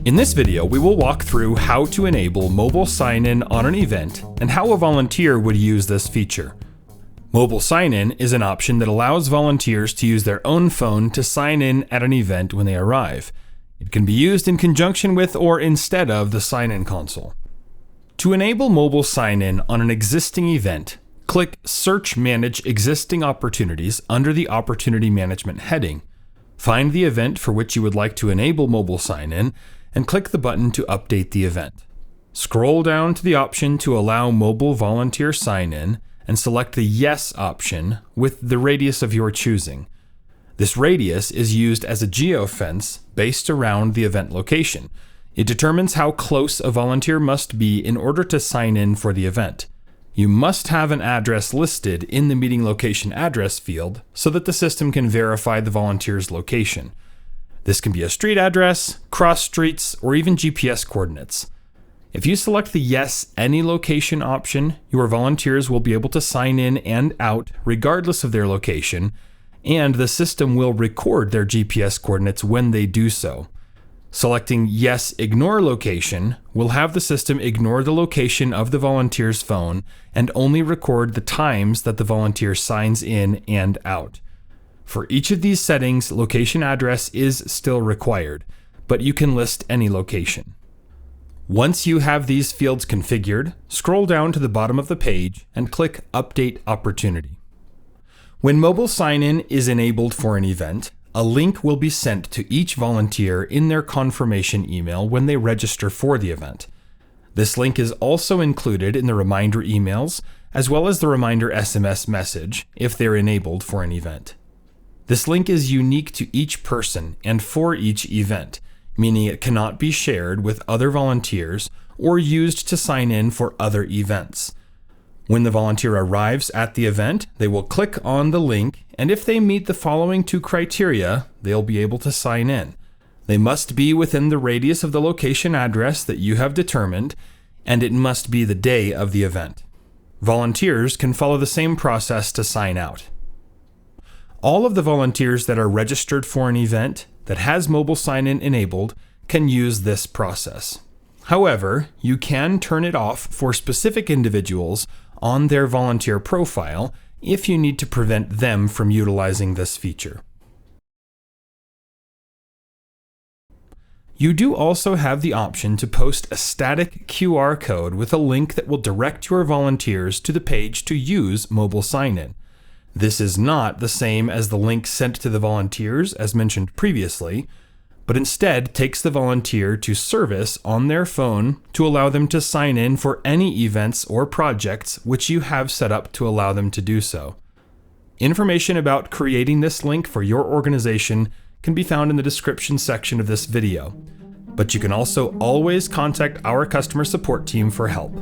In this video, we will walk through how to enable mobile sign-in on an event and how a volunteer would use this feature. Mobile sign-in is an option that allows volunteers to use their own phone to sign in at an event when they arrive. It can be used in conjunction with or instead of the sign-in console. To enable mobile sign-in on an existing event, click Search Manage Existing Opportunities under the Opportunity Management heading. Find the event for which you would like to enable mobile sign-in and click the button to update the event. Scroll down to the option to allow mobile volunteer sign-in and select the Yes option with the radius of your choosing. This radius is used as a geofence based around the event location. It determines how close a volunteer must be in order to sign in for the event. You must have an address listed in the meeting location address field so that the system can verify the volunteer's location. This can be a street address, cross streets, or even GPS coordinates. If you select the Yes Any Location option, your volunteers will be able to sign in and out regardless of their location, and the system will record their GPS coordinates when they do so. Selecting Yes Ignore Location will have the system ignore the location of the volunteer's phone and only record the times that the volunteer signs in and out. For each of these settings, location address is still required, but you can list any location. Once you have these fields configured, scroll down to the bottom of the page and click Update Opportunity. When mobile sign-in is enabled for an event, a link will be sent to each volunteer in their confirmation email when they register for the event. This link is also included in the reminder emails, as well as the reminder SMS message if they're enabled for an event. This link is unique to each person and for each event, meaning it cannot be shared with other volunteers or used to sign in for other events. When the volunteer arrives at the event, they will click on the link, and if they meet the following two criteria, they'll be able to sign in. They must be within the radius of the location address that you have determined, and it must be the day of the event. Volunteers can follow the same process to sign out. All of the volunteers that are registered for an event that has mobile sign-in enabled can use this process. However, you can turn it off for specific individuals on their volunteer profile if you need to prevent them from utilizing this feature. You do also have the option to post a static QR code with a link that will direct your volunteers to the page to use mobile sign-in. This is not the same as the link sent to the volunteers as mentioned previously, but instead takes the volunteer to Service on their phone to allow them to sign in for any events or projects which you have set up to allow them to do so. Information about creating this link for your organization can be found in the description section of this video, but you can also always contact our customer support team for help.